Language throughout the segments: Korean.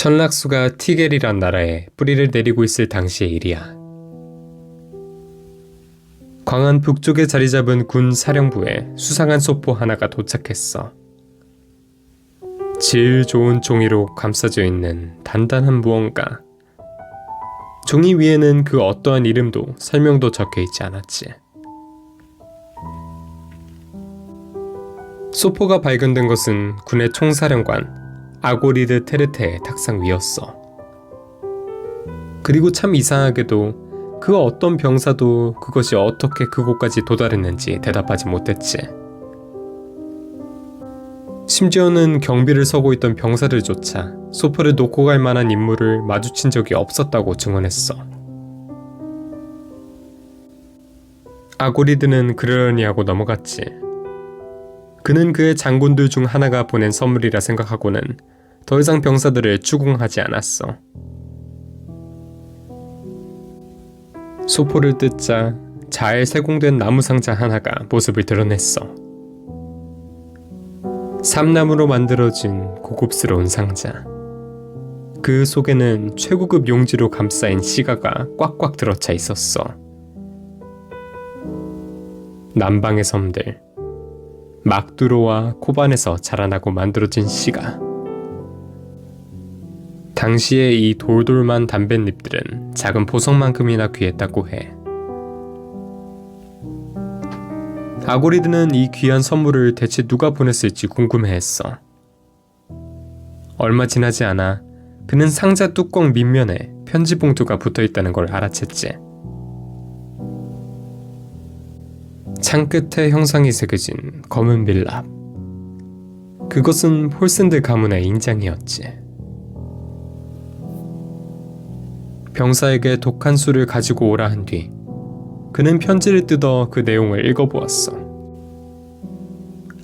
천락수가 티겔이란 나라에 뿌리를 내리고 있을 당시의 일이야. 광안 북쪽에 자리 잡은 군 사령부에 수상한 소포 하나가 도착했어. 질 좋은 종이로 감싸져 있는 단단한 무언가. 종이 위에는 그 어떠한 이름도 설명도 적혀 있지 않았지. 소포가 발견된 것은 군의 총사령관 아고리드 테르테의 탁상 위였어. 그리고 참 이상하게도 그 어떤 병사도 그것이 어떻게 그곳까지 도달했는지 대답하지 못했지. 심지어는 경비를 서고 있던 병사들조차 소포를 놓고 갈 만한 인물을 마주친 적이 없었다고 증언했어. 아고리드는 그러려니 하고 넘어갔지. 그는 그의 장군들 중 하나가 보낸 선물이라 생각하고는 더 이상 병사들을 추궁하지 않았어. 소포를 뜯자 잘 세공된 나무 상자 하나가 모습을 드러냈어. 삼나무로 만들어진 고급스러운 상자. 그 속에는 최고급 용지로 감싸인 시가가 꽉꽉 들어차 있었어. 남방의 섬들, 막두로와 코반에서 자라나고 만들어진 시가. 당시에 이 돌돌만 담뱃잎들은 작은 보석만큼이나 귀했다고 해. 아고리드는 이 귀한 선물을 대체 누가 보냈을지 궁금해했어. 얼마 지나지 않아 그는 상자 뚜껑 밑면에 편지 봉투가 붙어있다는 걸 알아챘지. 창끝에 형상이 새겨진 검은 밀랍. 그것은 폴센드 가문의 인장이었지. 병사에게 독한 술을 가지고 오라 한 뒤 그는 편지를 뜯어 그 내용을 읽어보았어.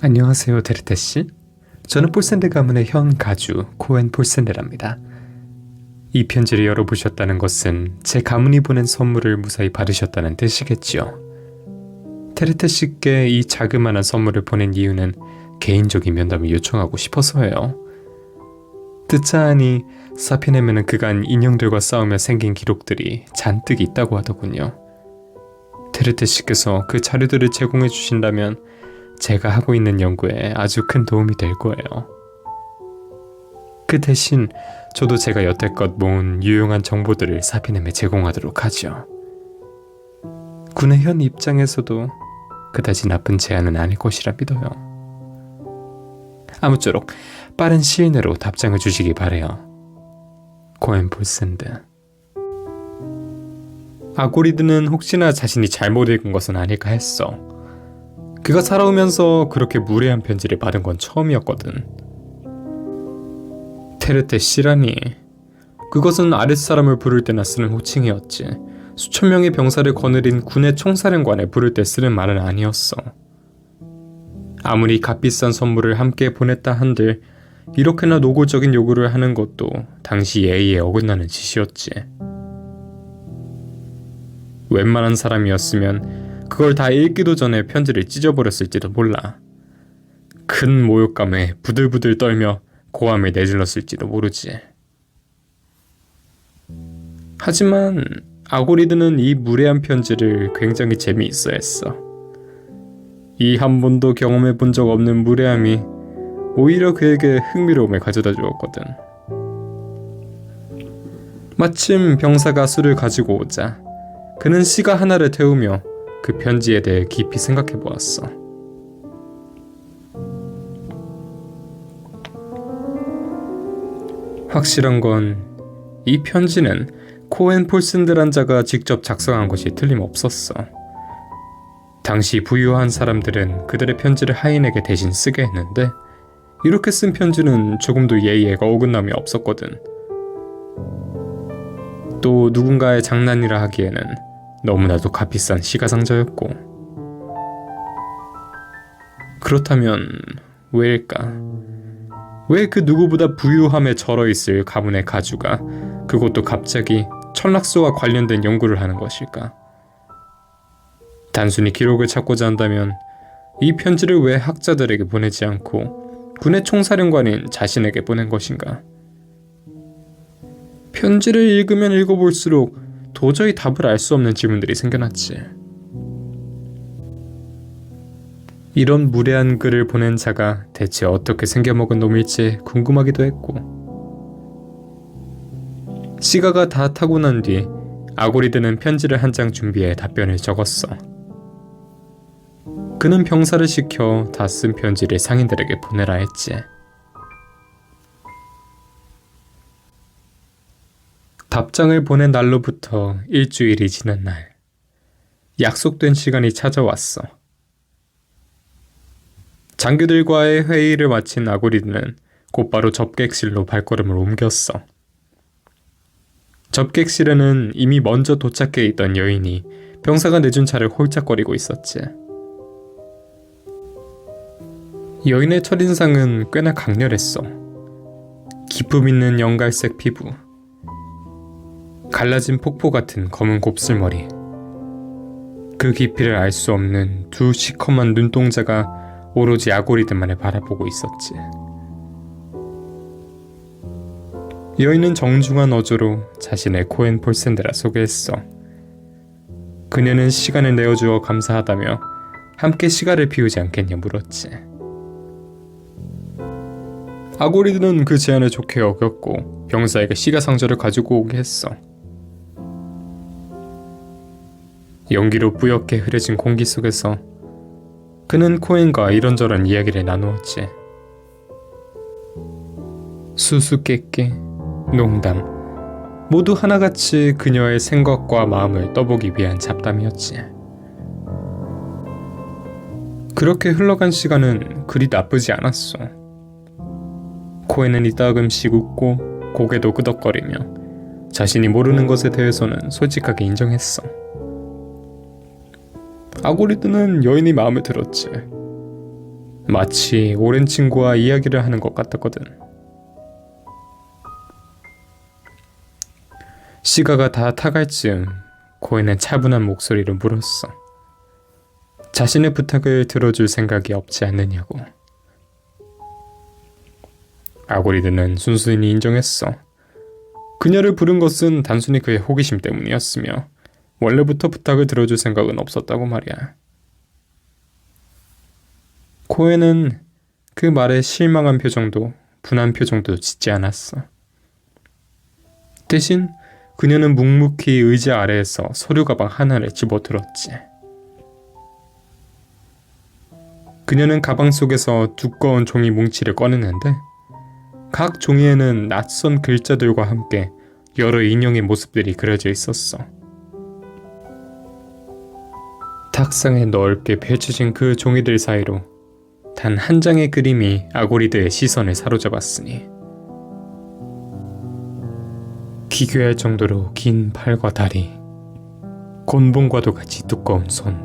안녕하세요, 데르테씨. 저는 폴센드 가문의 현 가주 코엔 폴센드랍니다. 이 편지를 열어보셨다는 것은 제 가문이 보낸 선물을 무사히 받으셨다는 뜻이겠지요. 테르테씨께 이 자그마한 선물을 보낸 이유는 개인적인 면담을 요청하고 싶어서예요. 듣자 하니 사피넴에는 그간 인형들과 싸우며 생긴 기록들이 잔뜩 있다고 하더군요. 테르테씨께서 그 자료들을 제공해 주신다면 제가 하고 있는 연구에 아주 큰 도움이 될 거예요. 그 대신 저도 제가 여태껏 모은 유용한 정보들을 사피넴에 제공하도록 하죠. 군의 현 입장에서도 그다지 나쁜 제안은 아닐 것이라 믿어요. 아무쪼록 빠른 시일 내로 답장을 주시기 바래요. 코엔 폴센드. 아고리드는 혹시나 자신이 잘못 읽은 것은 아닐까 했어. 그가 살아오면서 그렇게 무례한 편지를 받은 건 처음이었거든. 테르테 씨라니. 그것은 아랫사람을 부를 때나 쓰는 호칭이었지. 수천 명의 병사를 거느린 군의 총사령관을 부를 때 쓰는 말은 아니었어. 아무리 값비싼 선물을 함께 보냈다 한들 이렇게나 노골적인 요구를 하는 것도 당시 예의에 어긋나는 짓이었지. 웬만한 사람이었으면 그걸 다 읽기도 전에 편지를 찢어버렸을지도 몰라. 큰 모욕감에 부들부들 떨며 고함을 내질렀을지도 모르지. 하지만 아고리드는 이 무례한 편지를 굉장히 재미있어 했어. 이 한 번도 경험해 본 적 없는 무례함이 오히려 그에게 흥미로움을 가져다 주었거든. 마침 병사가 술을 가지고 오자 그는 시가 하나를 태우며 그 편지에 대해 깊이 생각해 보았어. 확실한 건 이 편지는 코엔 폴센드란 자가 직접 작성한 것이 틀림없었어. 당시 부유한 사람들은 그들의 편지를 하인에게 대신 쓰게 했는데 이렇게 쓴 편지는 조금도 예의에 어긋남이 없었거든. 또 누군가의 장난이라 하기에는 너무나도 값비싼 시가상자였고. 그렇다면 왜일까? 왜 그 누구보다 부유함에 절어있을 가문의 가주가 그것도 갑자기 천락수와 관련된 연구를 하는 것일까? 단순히 기록을 찾고자 한다면 이 편지를 왜 학자들에게 보내지 않고 군의 총사령관인 자신에게 보낸 것인가? 편지를 읽으면 읽어볼수록 도저히 답을 알 수 없는 질문들이 생겨났지. 이런 무례한 글을 보낸 자가 대체 어떻게 생겨먹은 놈일지 궁금하기도 했고, 시가가 다 타고 난 뒤 아고리드는 편지를 한 장 준비해 답변을 적었어. 그는 병사를 시켜 다 쓴 편지를 상인들에게 보내라 했지. 답장을 보낸 날로부터 일주일이 지난 날, 약속된 시간이 찾아왔어. 장교들과의 회의를 마친 아고리드는 곧바로 접객실로 발걸음을 옮겼어. 접객실에는 이미 먼저 도착해 있던 여인이 병사가 내준 차를 홀짝거리고 있었지. 여인의 첫인상은 꽤나 강렬했어. 기품 있는 연갈색 피부, 갈라진 폭포 같은 검은 곱슬머리, 그 깊이를 알 수 없는 두 시커먼 눈동자가 오로지 아고리드만을 바라보고 있었지. 여인은 정중한 어조로 자신의 코엔 폴센드라 소개했어. 그녀는 시간을 내어주어 감사하다며 함께 시간을 피우지 않겠냐 물었지. 아고리드는 그 제안을 좋게 여겼고 병사에게 시가상자를 가지고 오게 했어. 연기로 뿌옇게 흐려진 공기 속에서 그는 코엔과 이런저런 이야기를 나누었지. 수수께끼, 농담, 모두 하나같이 그녀의 생각과 마음을 떠보기 위한 잡담이었지. 그렇게 흘러간 시간은 그리 나쁘지 않았어. 코엔은 이따금씩 웃고 고개도 끄덕거리며 자신이 모르는 것에 대해서는 솔직하게 인정했어. 아고리드는 여인이 마음에 들었지. 마치 오랜 친구와 이야기를 하는 것 같았거든. 시가가 다 타갈 즈음 코엔은 차분한 목소리로 물었어. 자신의 부탁을 들어줄 생각이 없지 않느냐고. 아고리드는 순순히 인정했어. 그녀를 부른 것은 단순히 그의 호기심 때문이었으며 원래부터 부탁을 들어줄 생각은 없었다고 말이야. 코엔은 그 말에 실망한 표정도 분한 표정도 짓지 않았어. 대신 그녀는 묵묵히 의자 아래에서 서류 가방 하나를 집어들었지. 그녀는 가방 속에서 두꺼운 종이 뭉치를 꺼내는데 각 종이에는 낯선 글자들과 함께 여러 인형의 모습들이 그려져 있었어. 탁상에 넓게 펼쳐진 그 종이들 사이로 단 한 장의 그림이 아고리드의 시선을 사로잡았으니 기괴할 정도로 긴 팔과 다리, 곤봉과도 같이 두꺼운 손,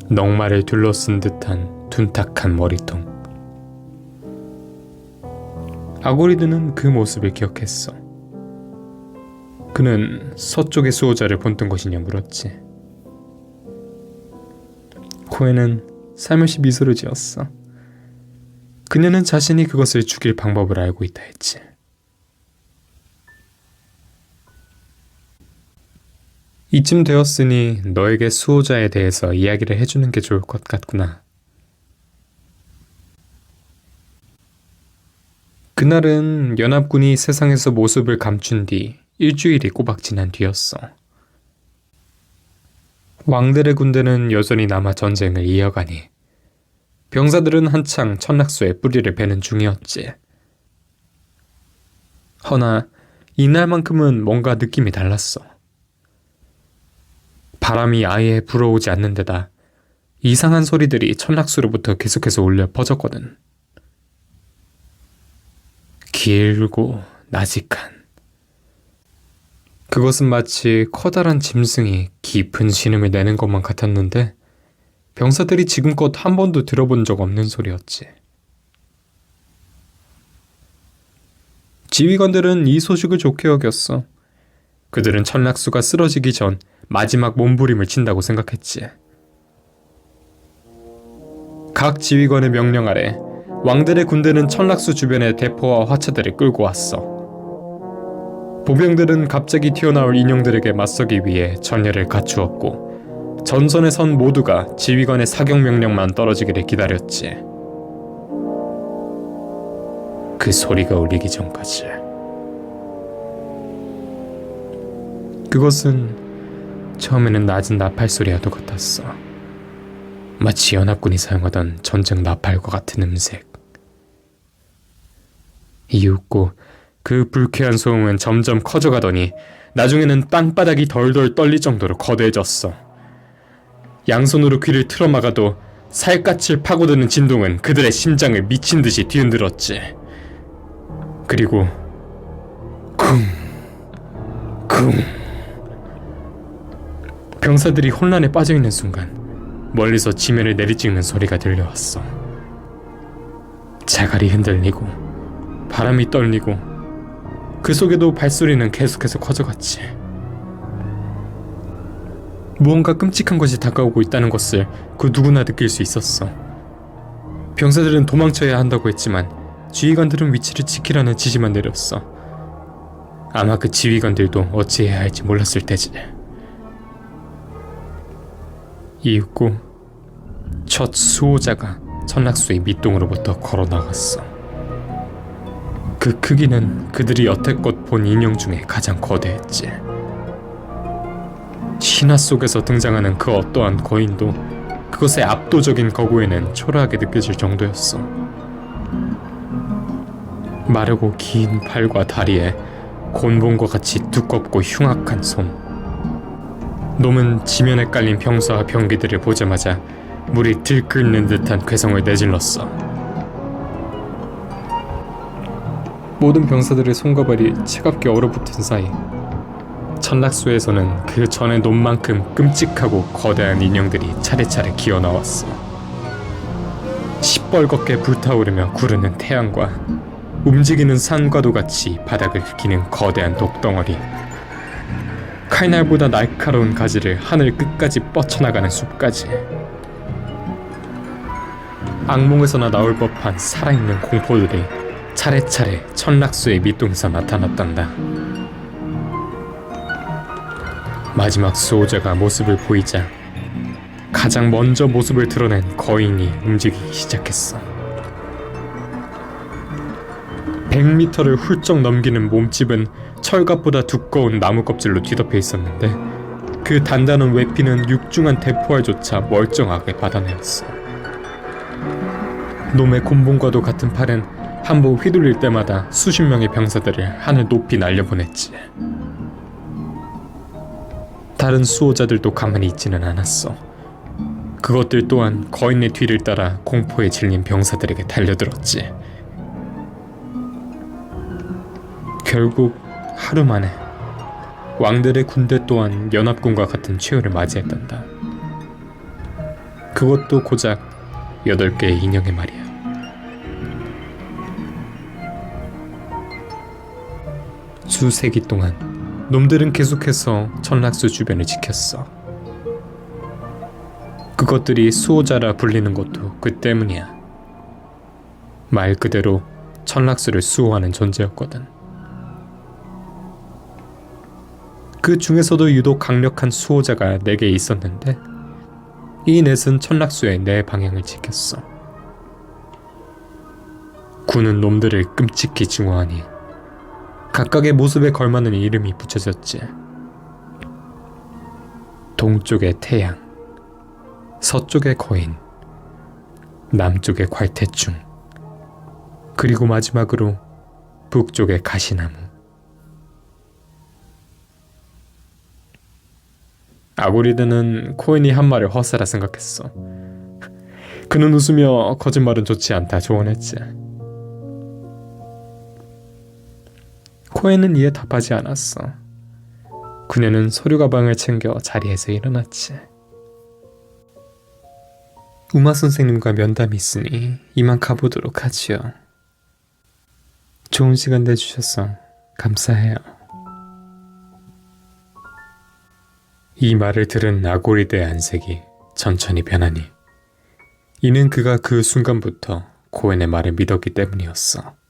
넝마를 둘러쓴 듯한 둔탁한 머리통. 아고리드는 그 모습을 기억했어. 그는 서쪽의 수호자를 본뜬 것이냐 물었지. 코엔은 살며시 미소를 지었어. 그녀는 자신이 그것을 죽일 방법을 알고 있다 했지. 이쯤 되었으니 너에게 수호자에 대해서 이야기를 해주는 게 좋을 것 같구나. 그날은 연합군이 세상에서 모습을 감춘 뒤 일주일이 꼬박 지난 뒤였어. 왕들의 군대는 여전히 남아 전쟁을 이어가니 병사들은 한창 천낙수에 뿌리를 베는 중이었지. 허나 이날만큼은 뭔가 느낌이 달랐어. 바람이 아예 불어오지 않는 데다 이상한 소리들이 천낙수로부터 계속해서 울려 퍼졌거든. 길고 나직한, 그것은 마치 커다란 짐승이 깊은 신음을 내는 것만 같았는데 병사들이 지금껏 한 번도 들어본 적 없는 소리였지. 지휘관들은 이 소식을 좋게 여겼어. 그들은 천낙수가 쓰러지기 전 마지막 몸부림을 친다고 생각했지. 각 지휘관의 명령 아래 왕들의 군대는 천낙수 주변의 대포와 화차들을 끌고 왔어. 보병들은 갑자기 튀어나올 인형들에게 맞서기 위해 전열을 갖추었고 전선에 선 모두가 지휘관의 사격 명령만 떨어지기를 기다렸지. 그 소리가 울리기 전까지. 그것은 처음에는 낮은 나팔 소리와도 같았어. 마치 연합군이 사용하던 전쟁 나팔과 같은 음색. 이윽고 그 불쾌한 소음은 점점 커져가더니 나중에는 땅바닥이 덜덜 떨릴 정도로 거대해졌어. 양손으로 귀를 틀어막아도 살갗을 파고드는 진동은 그들의 심장을 미친 듯이 뒤흔들었지. 그리고 쿵 쿵. 병사들이 혼란에 빠져있는 순간 멀리서 지면을 내리찍는 소리가 들려왔어. 자갈이 흔들리고 바람이 떨리고 그 속에도 발소리는 계속해서 커져갔지. 무언가 끔찍한 것이 다가오고 있다는 것을 그 누구나 느낄 수 있었어. 병사들은 도망쳐야 한다고 했지만 지휘관들은 위치를 지키라는 지시만 내렸어. 아마 그 지휘관들도 어찌해야 할지 몰랐을 테지. 이윽고 첫 수호자가 천락수의 밑동으로부터 걸어 나갔어. 그 크기는 그들이 여태껏 본 인형 중에 가장 거대했지. 신화 속에서 등장하는 그 어떠한 거인도 그것의 압도적인 거구에는 초라하게 느껴질 정도였어. 마르고 긴 팔과 다리에 곤봉과 같이 두껍고 흉악한 손. 놈은 지면에 깔린 병사와 병기들을 보자마자 물이 들끓는 듯한 괴성을 내질렀어. 모든 병사들의 손과 발이 차갑게 얼어붙은 사이 천락수에서는 그 전에 놈만큼 끔찍하고 거대한 인형들이 차례차례 기어나왔어. 시뻘겋게 불타오르며 구르는 태양과 움직이는 산과도 같이 바닥을 긁히는 거대한 독덩어리, 칼날보다 날카로운 가지를 하늘 끝까지 뻗쳐나가는 숲까지, 악몽에서나 나올 법한 살아있는 공포들이 차례차례 천락수의 밑동에서 나타났단다. 마지막 수호자가 모습을 보이자 가장 먼저 모습을 드러낸 거인이 움직이기 시작했어. 100m를 훌쩍 넘기는 몸집은 철갑보다 두꺼운 나무 껍질로 뒤덮여 있었는데 그 단단한 외피는 육중한 대포알조차 멀쩡하게 받아내었어. 놈의 곤봉과도 같은 팔은 한 번 휘둘릴 때마다 수십 명의 병사들을 하늘 높이 날려보냈지. 다른 수호자들도 가만히 있지는 않았어. 그것들 또한 거인의 뒤를 따라 공포에 질린 병사들에게 달려들었지. 결국 하루 만에 왕들의 군대 또한 연합군과 같은 최후를 맞이했단다. 그것도 고작 8개의 인형의 말이야. 수세기 동안 놈들은 계속해서 천락수 주변을 지켰어. 그것들이 수호자라 불리는 것도 그 때문이야. 말 그대로 천락수를 수호하는 존재였거든. 그 중에서도 유독 강력한 수호자가 4개 있었는데 이 넷은 천락수의 4방향을 지켰어. 군은 놈들을 끔찍히 증오하니 각각의 모습에 걸맞는 이름이 붙여졌지. 동쪽의 태양, 서쪽의 거인, 남쪽의 괄태충, 그리고 마지막으로 북쪽의 가시나무. 아고리드는 코인이 한 말을 허세라 생각했어. 그는 웃으며 거짓말은 좋지 않다 조언했지. 코엔은 이에 답하지 않았어. 그녀는 서류 가방을 챙겨 자리에서 일어났지. 우마 선생님과 면담이 있으니 이만 가보도록 하지요. 좋은 시간 내주셔서 감사해요. 이 말을 들은 아고리드의 안색이 천천히 변하니 이는 그가 그 순간부터 코엔의 말을 믿었기 때문이었어.